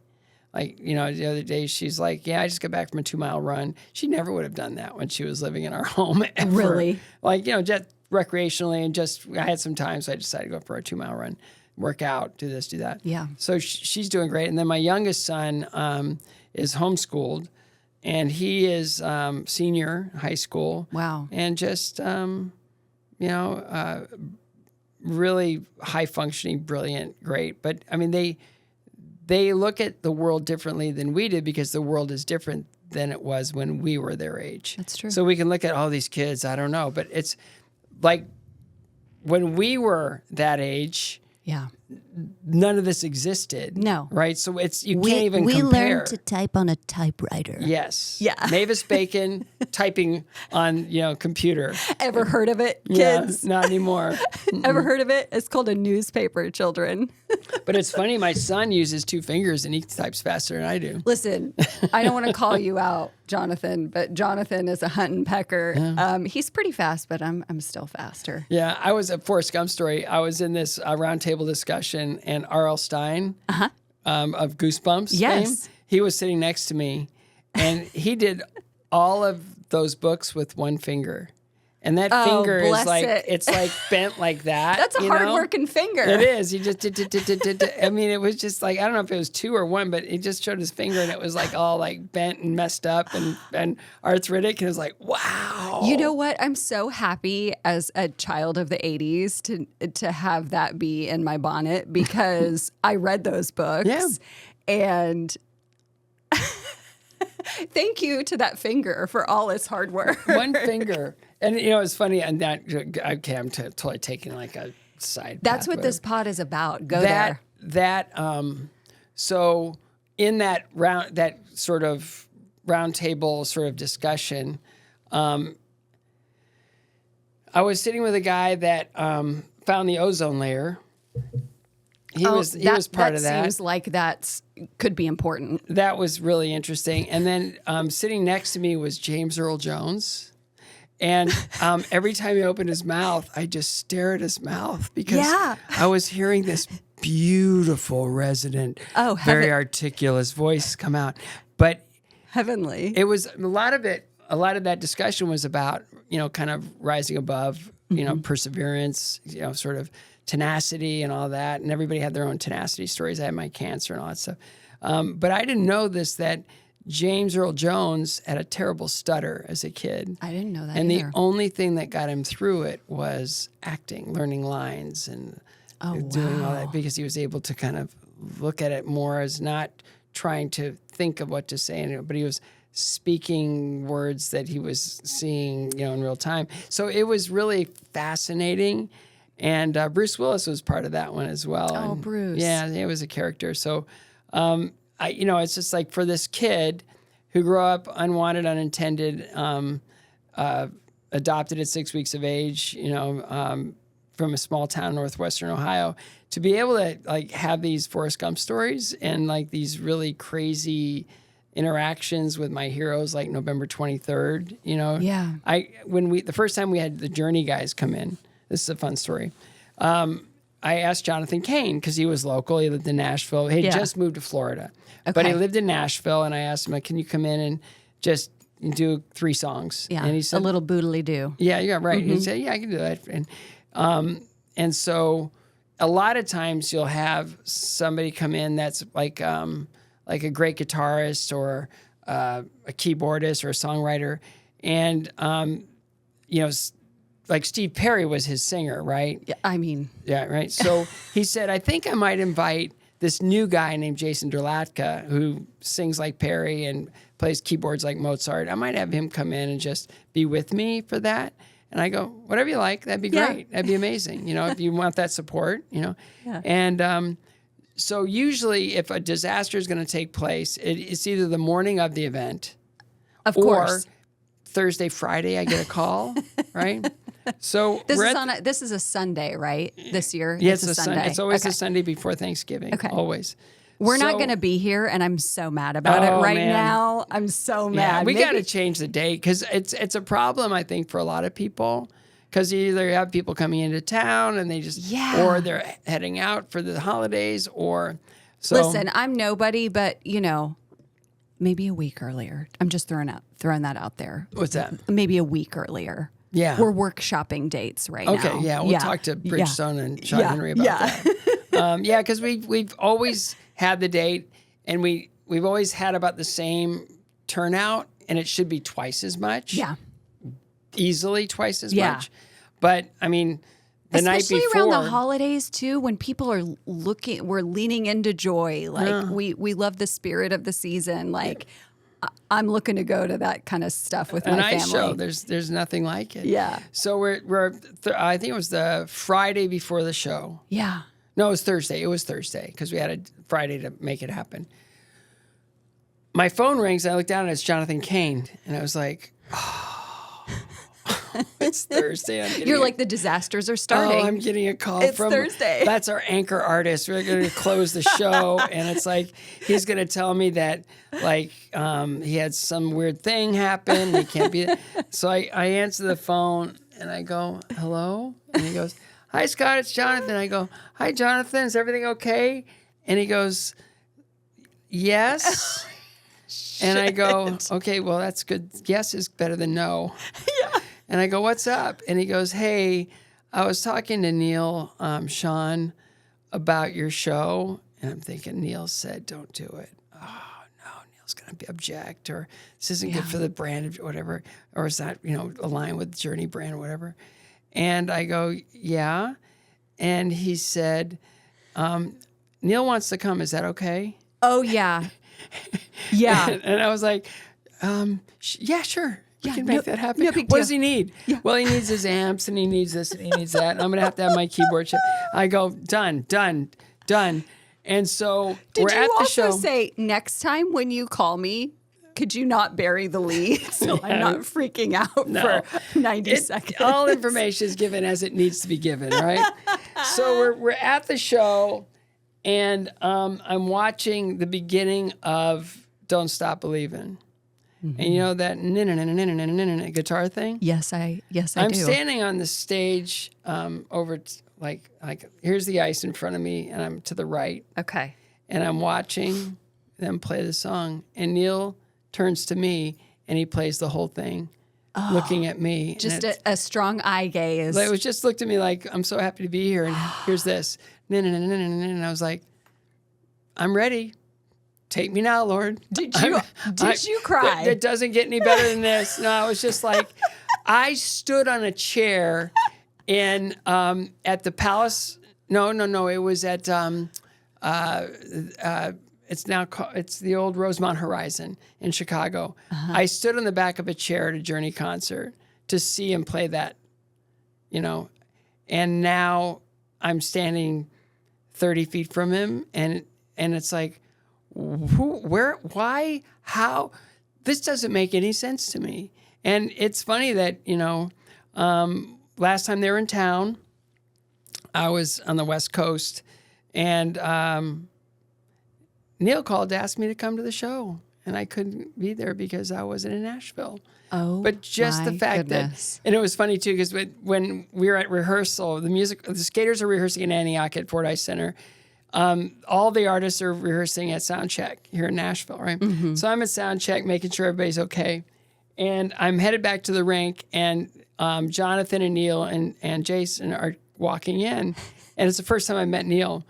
Speaker 2: Like, you know, the other day she's like, yeah, I just got back from a 2-mile run. She never would have done that when she was living in our home ever.
Speaker 1: Really?
Speaker 2: Like, you know, just recreationally and just, I had some time, so I decided to go for a 2-mile run, work out, do this, do that.
Speaker 1: Yeah.
Speaker 2: So she's doing great. And then my youngest son is homeschooled, and he is senior high school.
Speaker 1: Wow.
Speaker 2: And just, really high functioning, brilliant, great. But I mean, they look at the world differently than we did because the world is different than it was when we were their age.
Speaker 1: That's true.
Speaker 2: So we can look at all these kids, I don't know, but it's like when we were that age,
Speaker 1: Yeah.
Speaker 2: none of this existed.
Speaker 1: No.
Speaker 2: Right? So you can't even compare.
Speaker 4: learned to type on a typewriter.
Speaker 2: Yes.
Speaker 1: Yeah.
Speaker 2: Mavis Bacon typing on, computer.
Speaker 1: Ever heard of it, kids?
Speaker 2: Yeah, not anymore.
Speaker 1: Ever heard of it? It's called a newspaper, children.
Speaker 2: But it's funny, my son uses 2 fingers and he types faster than I do.
Speaker 1: Listen, I don't want to call you out, Jonathan, but Jonathan is a hunt and pecker. He's pretty fast, but I'm still faster.
Speaker 2: Yeah, I was at Forrest Gump story. I was in this roundtable discussion, and R.L. Stein of Goosebumps
Speaker 1: Yes.
Speaker 2: fame, he was sitting next to me, and he did all of those books with 1 finger. And that finger is
Speaker 1: bless
Speaker 2: like,
Speaker 1: it.
Speaker 2: it's like bent like that.
Speaker 1: That's a
Speaker 2: you know?
Speaker 1: hard-working finger.
Speaker 2: It is. He just did. I mean, it was just like, I don't know if it was 2 or 1, but he just showed his finger and it was like all like bent and messed up and arthritic. And it was like, wow.
Speaker 1: You know what? I'm so happy as a child of the 80s to have that be in my bonnet because I read those books.
Speaker 2: Yeah.
Speaker 1: And Thank you to that finger for all its hard work.
Speaker 2: One finger. And, it's funny. And that, okay, I'm totally taking like a side
Speaker 1: That's
Speaker 2: path,
Speaker 1: what this pod is about. Go there.
Speaker 2: So in that sort of round table sort of discussion, I was sitting with a guy that found the ozone layer. He was part of that.
Speaker 1: That seems like could be important.
Speaker 2: That was really interesting. And then sitting next to me was James Earl Jones. And every time he opened his mouth, I just stare at his mouth because I was hearing this beautiful, resonant, very articulate voice come out. But
Speaker 1: heavenly.
Speaker 2: It was a lot of that discussion was about, kind of rising above, perseverance, sort of tenacity and all that. And everybody had their own tenacity stories. I had my cancer and all that stuff. But I didn't know that James Earl Jones had a terrible stutter as a kid.
Speaker 1: I didn't know that
Speaker 2: and
Speaker 1: either.
Speaker 2: The only thing that got him through it was acting, learning lines and doing all that, because he was able to kind of look at it more as not trying to think of what to say, but he was speaking words that he was seeing, in real time. So it was really fascinating. And Bruce Willis was part of that one as well.
Speaker 1: Oh,
Speaker 2: and,
Speaker 1: Bruce.
Speaker 2: Yeah, he was a character. So, it's just like for this kid who grew up unwanted, unintended, adopted at 6 weeks of age, from a small town in northwestern Ohio, to be able to like have these Forrest Gump stories and like these really crazy interactions with my heroes, like November 23rd.
Speaker 1: Yeah.
Speaker 2: The first time we had the Journey guys come in, this is a fun story. I asked Jonathan Cain because he was local. He lived in Nashville. He had just moved to Florida, but he lived in Nashville. And I asked him, "Can you come in and just do 3 songs?"
Speaker 1: Yeah,
Speaker 2: and he said,
Speaker 1: "A little boodly do."
Speaker 2: Yeah, yeah, right. Mm-hmm. He said, "Yeah, I can do that." And so a lot of times you'll have somebody come in that's like a great guitarist or a keyboardist or a songwriter, and like Steve Perry was his singer, right?
Speaker 1: Yeah,
Speaker 2: yeah, right. So he said, "I think I might invite this new guy named Jason Durlatka who sings like Perry and plays keyboards like Mozart. I might have him come in and just be with me for that." And I go, "Whatever you like, that'd be great. That'd be amazing. If you want that support, Yeah. And so usually if a disaster is going to take place, it's either the morning of the event,
Speaker 1: of course,
Speaker 2: or Thursday, Friday, I get a call, right? So
Speaker 1: this is a Sunday, right? This year,
Speaker 2: yeah, it's a Sunday. It's always a Sunday before Thanksgiving. Okay, always.
Speaker 1: We're not going to be here, and I'm so mad about it right now. I'm so mad.
Speaker 2: Yeah, we got to change the date because it's a problem, I think, for a lot of people. Because you either have people coming into town and they just, or they're heading out for the holidays, or so.
Speaker 1: Listen, I'm nobody, but maybe a week earlier. I'm just throwing that out there.
Speaker 2: What's that?
Speaker 1: Maybe a week earlier.
Speaker 2: Yeah,
Speaker 1: we're workshopping dates right now.
Speaker 2: Okay, yeah, we'll talk to Bridgestone and Sean Henry about that. Because we've always had the date, and we've always had about the same turnout, and it should be twice as much.
Speaker 1: Yeah,
Speaker 2: easily twice as much. But I mean, the night before,
Speaker 1: especially around the holidays too, when people are we're leaning into joy. Like we love the spirit of the season. Like I'm looking to go to that kind of stuff with my family.
Speaker 2: Show. There's nothing like it.
Speaker 1: Yeah.
Speaker 2: So we're I think it was the Friday before the show.
Speaker 1: Yeah.
Speaker 2: No, it was Thursday. It was Thursday because we had a Friday to make it happen. My phone rings. And I look down and it's Jonathan Cain, and I was like, "Oh, it's Thursday."
Speaker 1: You're like, the disasters are starting.
Speaker 2: Oh, I'm getting a call from
Speaker 1: Thursday.
Speaker 2: That's our anchor artist. We're going to close the show, and it's like he's going to tell me that like he had some weird thing happen. He can't be. So I answer the phone and I go, "Hello," and he goes, "Hi, Scott, it's Jonathan." I go, "Hi, Jonathan, is everything okay?" And he goes, "Yes." And I go, "Okay, well, that's good. Yes is better than no." Yeah. And I go, "What's up?" And he goes, "Hey, I was talking to Neil, Sean, about your show." And I'm thinking, Neil said, "Don't do it." Oh, no, Neil's going to be object, or this isn't good for the brand, or whatever, or is that, align with Journey brand or whatever. And I go, "Yeah." And he said, "Neil wants to come. Is that okay?"
Speaker 1: Oh, yeah. Yeah.
Speaker 2: And I was like, Yeah, sure. We
Speaker 1: Yeah,
Speaker 2: can make that happen.
Speaker 1: no big
Speaker 2: What does
Speaker 1: deal.
Speaker 2: he need?
Speaker 1: Yeah.
Speaker 2: Well, he needs his amps and he needs this and he needs that. And I'm going to have my keyboard. I go, done. And so
Speaker 1: Did
Speaker 2: we're
Speaker 1: you
Speaker 2: at the
Speaker 1: also
Speaker 2: show.
Speaker 1: say next time when you call me, could you not bury the lead so I'm not freaking out for 90 seconds?
Speaker 2: All information is given as it needs to be given, right? So we're at the show, and I'm watching the beginning of "Don't Stop Believing," and you know that guitar thing.
Speaker 1: Yes, I
Speaker 2: I'm
Speaker 1: do.
Speaker 2: standing on the stage like here's the ice in front of me, and I'm to the right,
Speaker 1: Okay.
Speaker 2: and I'm watching them play the song, and Neil turns to me and he plays the whole thing, looking at me.
Speaker 1: Just
Speaker 2: and
Speaker 1: a strong eye gaze.
Speaker 2: it was just looked at me like, I'm so happy to be here, and here's this. And I was like, I'm ready. Take me now, Lord.
Speaker 1: Did you cry?
Speaker 2: It doesn't get any better than this. No, I was just like, I stood on a chair in at the Palace. No, it was at it's the old Rosemont Horizon in Chicago. I stood on the back of a chair at a Journey concert to see him play that, and now I'm standing 30 feet from him, and it's like, where, why, how? This doesn't make any sense to me. And it's funny that, last time they were in town, I was on the West Coast, and Neil called to ask me to come to the show, and I couldn't be there because I wasn't in Nashville.
Speaker 1: Oh,
Speaker 2: But just the
Speaker 1: my
Speaker 2: fact
Speaker 1: goodness.
Speaker 2: that, and it was funny too, because when we were at rehearsal, the skaters are rehearsing in Antioch at Fordyce Center. All the artists are rehearsing at Soundcheck here in Nashville, right?
Speaker 1: Mm-hmm.
Speaker 2: So I'm at Soundcheck making sure everybody's okay. And I'm headed back to the rink, and Jonathan and Neil and Jason are walking in. And it's the first time I met Neil.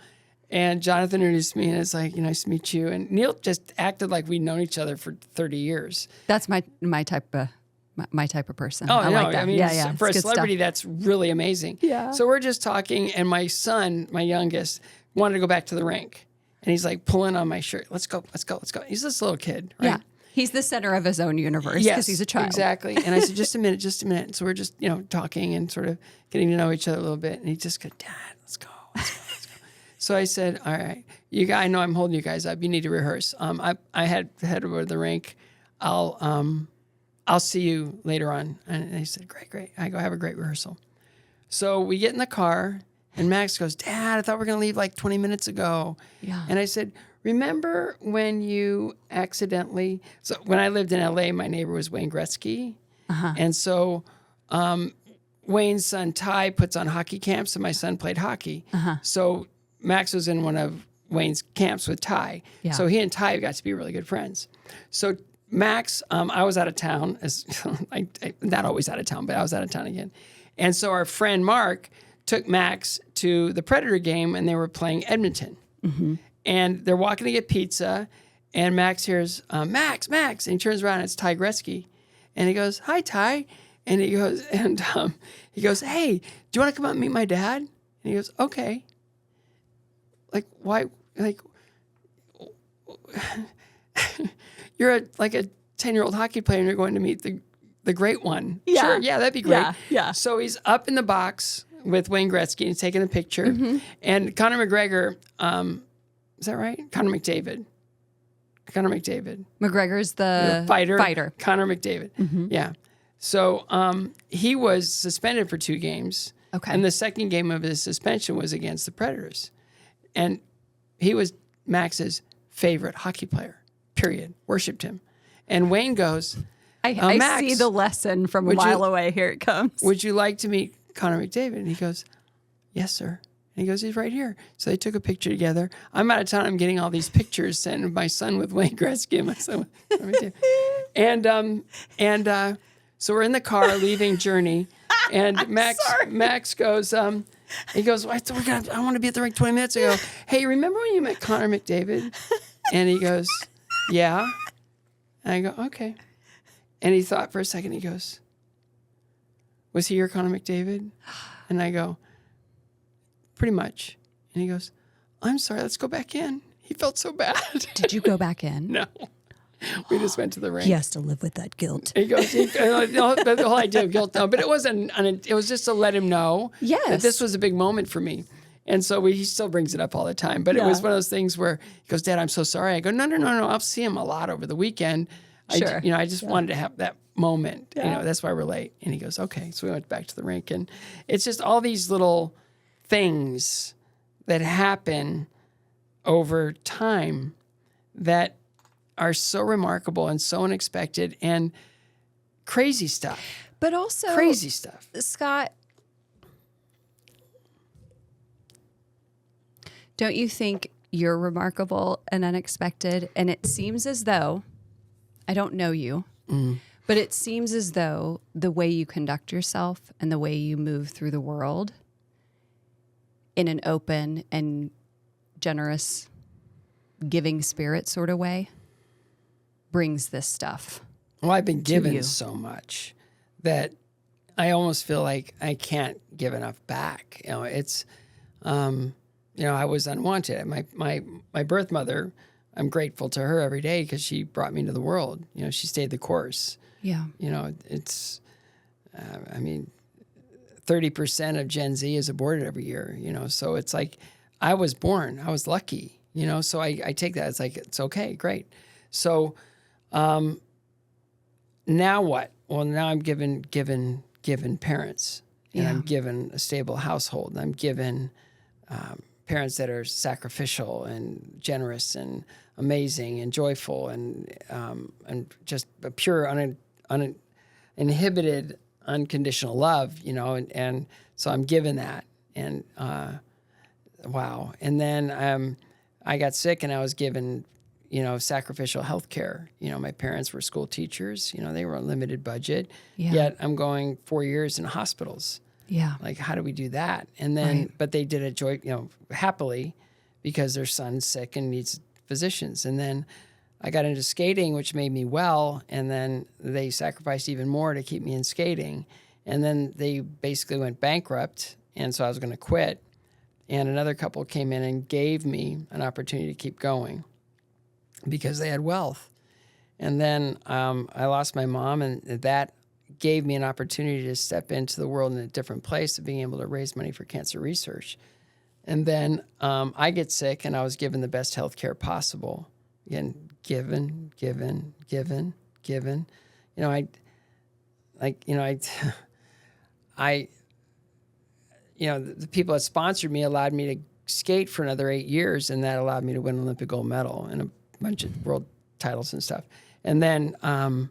Speaker 2: And Jonathan introduced me, and it's like, nice to meet you. And Neil just acted like we'd known each other for 30 years.
Speaker 1: That's my type of person.
Speaker 2: Oh,
Speaker 1: I
Speaker 2: no,
Speaker 1: like that.
Speaker 2: I mean,
Speaker 1: yeah.
Speaker 2: for a
Speaker 1: It's good
Speaker 2: celebrity,
Speaker 1: stuff.
Speaker 2: that's really amazing.
Speaker 1: Yeah.
Speaker 2: So we're just talking, and my son, my youngest, wanted to go back to the rink. And he's like pulling on my shirt. Let's go. He's this little kid, right?
Speaker 1: Yeah. He's the center of his own universe because he's a child.
Speaker 2: Exactly. And I said, just a minute. And so we're just, talking and sort of getting to know each other a little bit. And he just goes, Dad, let's go. So I said, all right, I know I'm holding you guys up. You need to rehearse. I had to head over to the rink. I'll see you later on. And they said, great. I go, have a great rehearsal. So we get in the car, and Max goes, Dad, I thought we were going to leave like 20 minutes ago.
Speaker 1: Yeah.
Speaker 2: And I said, remember when you accidentally, so when I lived in LA, my neighbor was Wayne Gretzky. And so Wayne's son, Ty, puts on hockey camps, and my son played hockey. So Max was in one of Wayne's camps with Ty.
Speaker 1: Yeah.
Speaker 2: So he and Ty got to be really good friends. So Max, I was out of town, not always out of town, but I was out of town again. And so our friend Mark took Max to the Predator game, and they were playing Edmonton. And they're walking to get pizza, and Max hears, Max, and he turns around, and it's Ty Gretzky. And he goes, hi, Ty. And he goes, hey, do you want to come out and meet my dad? And he goes, okay. Like, why? Like, you're a 10-year-old hockey player, and you're going to meet the great one.
Speaker 1: Yeah.
Speaker 2: Sure, yeah, that'd be great.
Speaker 1: Yeah.
Speaker 2: So he's up in the box with Wayne Gretzky, and he's taking a picture. And Conor McGregor, is that right? Conor McDavid.
Speaker 1: McGregor's the
Speaker 2: fighter. Conor McDavid. Yeah. So he was suspended for 2 games.
Speaker 1: Okay.
Speaker 2: And the second game of his suspension was against the Predators. And he was Max's favorite hockey player, period. Worshipped him. And Wayne goes,
Speaker 1: I
Speaker 2: Max,
Speaker 1: see the lesson from a
Speaker 2: would you-
Speaker 1: mile away. Here it comes.
Speaker 2: would you like to meet Conor McDavid? And he goes, yes, sir. And he goes, he's right here. So they took a picture together. I'm out of town. I'm getting all these pictures sent of my son with Wayne Gretzky and my son with Conor McDavid. And so we're in the car leaving Journey. And Max goes, he goes, I want to be at the rink 20 minutes ago. Hey, remember when you met Conor McDavid? And he goes, yeah. And I go, okay. And he thought for a second. He goes, was he your Conor McDavid? And I go, pretty much. And he goes, I'm sorry, let's go back in. He felt so bad.
Speaker 1: Did you go back in?
Speaker 2: No. We just went to the rink.
Speaker 4: He has to live with that guilt.
Speaker 2: He goes, the whole idea of guilt, no, but it wasn't, it was just to let him know that this was a big moment for me. And so he still brings it up all the time. But it was one of those things where he goes, Dad, I'm so sorry. I go, no. I'll see him a lot over the weekend.
Speaker 1: Sure.
Speaker 2: I just wanted to have that moment. Yeah. That's why we're late. And he goes, okay. So we went back to the rink. And it's just all these little things that happen over time that are so remarkable and so unexpected and crazy stuff.
Speaker 1: But also,
Speaker 2: crazy stuff.
Speaker 1: Scott, don't you think you're remarkable and unexpected? And it seems as though, I don't know you, but it seems as though the way you conduct yourself and the way you move through the world in an open and generous, giving spirit sort of way brings this stuff.
Speaker 2: Well, I've been given so much that I almost feel like I can't give enough back. It's, I was unwanted. My birth mother, I'm grateful to her every day because she brought me into the world. She stayed the course.
Speaker 1: Yeah.
Speaker 2: It's, 30% of Gen Z is aborted every year, so it's like I was born, I was lucky, so I take that as like, it's okay, great. So, now what? Well, now I'm given parents, and I'm given a stable household, and I'm given parents that are sacrificial and generous and amazing and joyful and just a pure, uninhibited, unconditional love, and so I'm given that, and wow. And then I got sick, and I was given sacrificial health care. My parents were school teachers, they were on limited budget, yet I'm going 4 years in hospitals.
Speaker 1: Yeah.
Speaker 2: Like, how do we do that? And then, but they did it happily because their son's sick and needs physicians. And then I got into skating, which made me well. And then they sacrificed even more to keep me in skating. And then they basically went bankrupt. And so I was going to quit. And another couple came in and gave me an opportunity to keep going because they had wealth. And then I lost my mom, and that gave me an opportunity to step into the world in a different place of being able to raise money for cancer research. And then I get sick, and I was given the best health care possible. Again, given. The people that sponsored me allowed me to skate for another 8 years, and that allowed me to win an Olympic gold medal and a bunch of world titles and stuff. And then I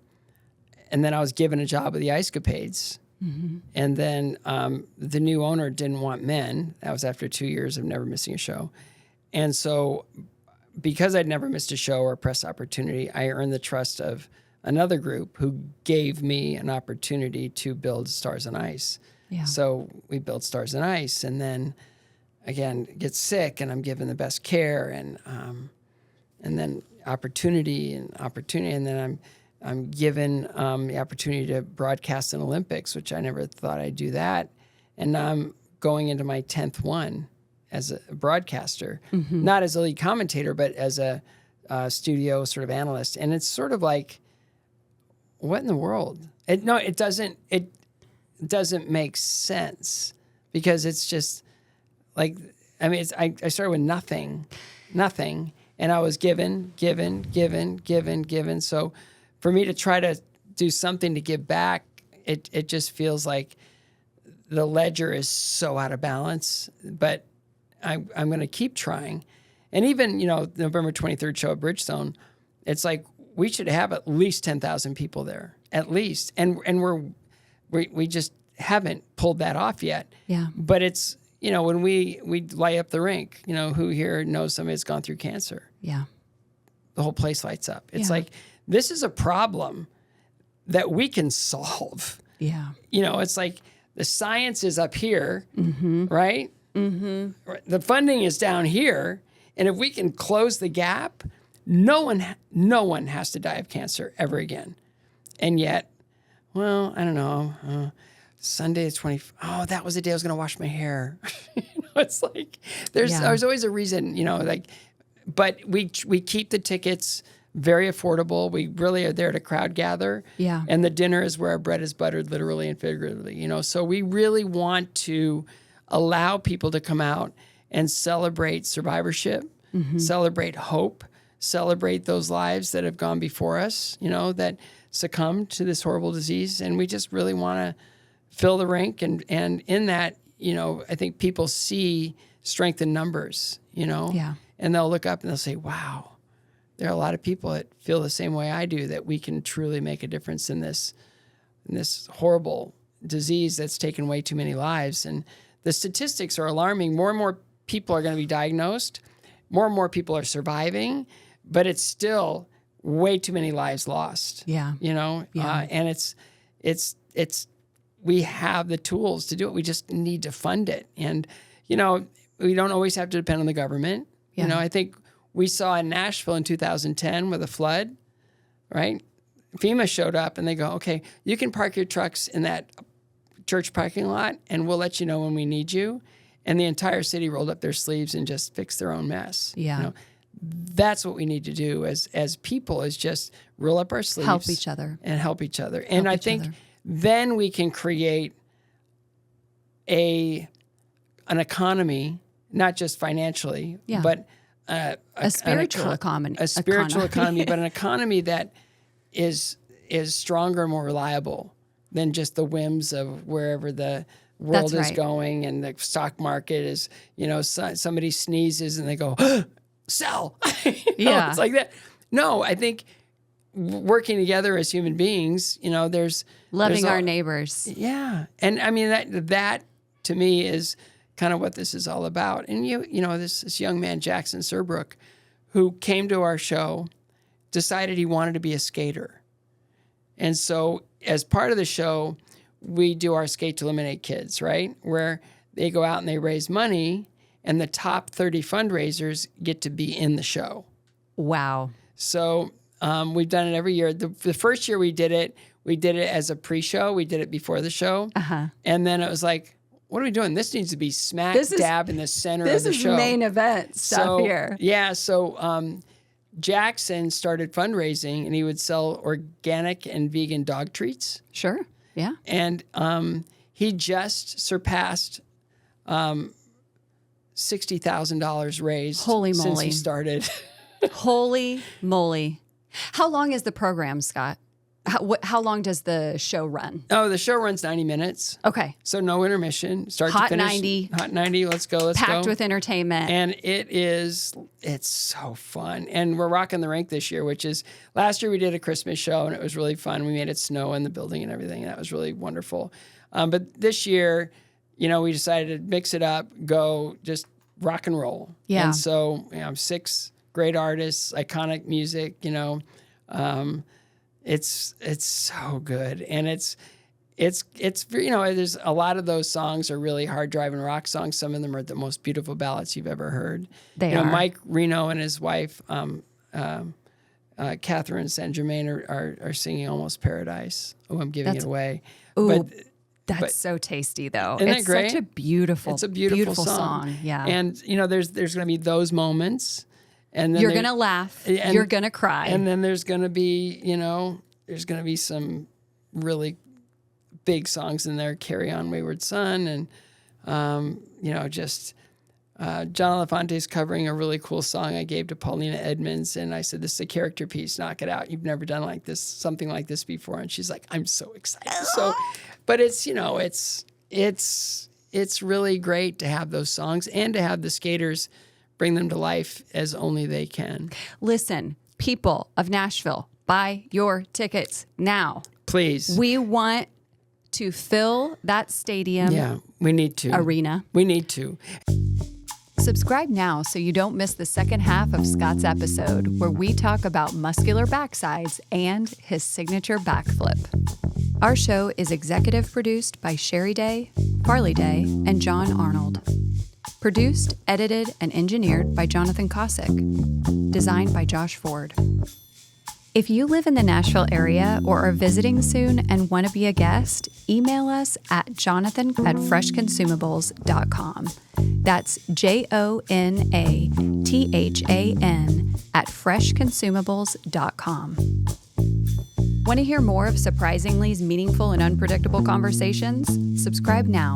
Speaker 2: was given a job at the Ice Capades. Mm-hmm. And then the new owner didn't want men. That was after 2 years of never missing a show. And so because I'd never missed a show or a press opportunity, I earned the trust of another group who gave me an opportunity to build Stars on Ice. Yeah. So we built Stars on Ice, and then again get sick, and I'm given the best care, and then opportunity, and then I'm given the opportunity to broadcast an Olympics, which I never thought I'd do that, and now I'm going into my 10th one as a broadcaster, not as a lead commentator, but as a studio sort of analyst, and it's sort of like, what in the world? It doesn't make sense because it's just like, I started with nothing, and I was given. So for me to try to do something to give back, it just feels like the ledger is so out of balance, but I'm going to keep trying. And even, November 23rd show at Bridgestone, it's like we should have at least 10,000 people there, at least. And we just haven't pulled that off yet. Yeah. But it's, when we light up the rink, who here knows somebody that's gone through cancer? Yeah. The whole place lights up. It's like, this is a problem that we can solve. Yeah. It's like the science is up here, right? Mm-hmm. The funding is down here. And if we can close the gap, no one has to die of cancer ever again. And yet, well, I don't know. Sunday is 20. Oh, that was the day I was going to wash my hair. It's like there's always a reason, but we keep the tickets very affordable. We really are there to crowd gather.
Speaker 1: Yeah.
Speaker 2: And the dinner is where our bread is buttered, literally and figuratively. So we really want to allow people to come out and celebrate survivorship, celebrate hope, celebrate those lives that have gone before us, that succumbed to this horrible disease. And we just really want to fill the rink. And in that, I think people see strength in numbers,
Speaker 1: Yeah.
Speaker 2: and they'll look up and they'll say, wow, there are a lot of people that feel the same way I do, that we can truly make a difference in this horrible disease that's taken way too many lives. And the statistics are alarming. More and more people are going to be diagnosed. More and more people are surviving, but it's still way too many lives lost.
Speaker 1: Yeah.
Speaker 2: And it's we have the tools to do it. We just need to fund it. And, we don't always have to depend on the government.
Speaker 1: Yeah.
Speaker 2: I think we saw in Nashville in 2010 with a flood, right? FEMA showed up and they go, okay, you can park your trucks in that church parking lot and we'll let you know when we need you. And the entire city rolled up their sleeves and just fixed their own mess.
Speaker 1: Yeah.
Speaker 2: That's what we need to do as people, is just roll up our sleeves.
Speaker 1: Help each other.
Speaker 2: And help each other. And I think then we can create an economy, not just financially, but
Speaker 1: a spiritual economy.
Speaker 2: A spiritual economy, but an economy that is stronger and more reliable than just the whims of wherever the world is going. And the stock market is, somebody sneezes and they go, sell.
Speaker 1: Yeah.
Speaker 2: It's like that. No, I think working together as human beings, there's
Speaker 1: loving our neighbors.
Speaker 2: Yeah. And I mean, that to me is kind of what this is all about. And this young man, Jackson Serbrook, who came to our show, decided he wanted to be a skater. And so as part of the show, we do our Skate to Eliminate Kids, right? Where they go out and they raise money, and the top 30 fundraisers get to be in the show.
Speaker 1: Wow.
Speaker 2: So we've done it every year. The first year we did it as a pre-show. We did it before the show. And then it was like, what are we doing? This needs to be dab in the center of the show.
Speaker 1: This is main event stuff here.
Speaker 2: Yeah. So Jackson started fundraising, and he would sell organic and vegan dog treats.
Speaker 1: Sure. Yeah.
Speaker 2: And he just surpassed $60,000 raised
Speaker 1: Holy moly.
Speaker 2: since he started.
Speaker 1: Holy moly. How long is the program, Scott? How long does the show run?
Speaker 2: Oh, the show runs 90 minutes.
Speaker 1: Okay.
Speaker 2: So no intermission. Start
Speaker 1: Hot
Speaker 2: to finish.
Speaker 1: 90.
Speaker 2: Hot 90. Let's go.
Speaker 1: Packed with entertainment.
Speaker 2: And it's so fun. And we're rocking the rink this year, which is, last year we did a Christmas show and it was really fun. We made it snow in the building and everything. And that was really wonderful. But this year, we decided to mix it up, go just rock and roll.
Speaker 1: Yeah.
Speaker 2: And so 6 great artists, iconic music, it's so good. And it's there's a lot of those songs are really hard driving rock songs. Some of them are the most beautiful ballads you've ever heard.
Speaker 1: They are.
Speaker 2: Mike Reno and his wife, Catherine Saint Germain are singing Almost Paradise. Oh, I'm giving it away.
Speaker 1: Ooh, that's so tasty though.
Speaker 2: Isn't that great?
Speaker 1: It's such a beautiful,
Speaker 2: it's a beautiful song.
Speaker 1: Yeah.
Speaker 2: And there's going to be those moments. And then
Speaker 1: you're going to laugh. You're going to cry.
Speaker 2: And then there's going to be, there's going to be some really big songs in there. Carry On Wayward Son. And, John LaFonte's covering a really cool song I gave to Paulina Edmonds. And I said, this is a character piece. Knock it out. You've never done something like this before. And she's like, I'm so excited. So, but it's really great to have those songs and to have the skaters bring them to life as only they can.
Speaker 1: Listen, people of Nashville, buy your tickets now.
Speaker 2: Please.
Speaker 1: We want to fill that stadium.
Speaker 2: Yeah, we need to.
Speaker 1: Arena.
Speaker 2: We need to.
Speaker 1: Subscribe now so you don't miss the second half of Scott's episode, where we talk about muscular backsides and his signature backflip. Our show is executive produced by Sherry Day, Farley Day, and John Arnold. Produced, edited, and engineered by Jonathan Kosick. Designed by Josh Ford. If you live in the Nashville area or are visiting soon and want to be a guest, email us at jonathan@freshconsumables.com. That's JONATHAN at freshconsumables.com. Want to hear more of Surprisingly's meaningful and unpredictable conversations? Subscribe now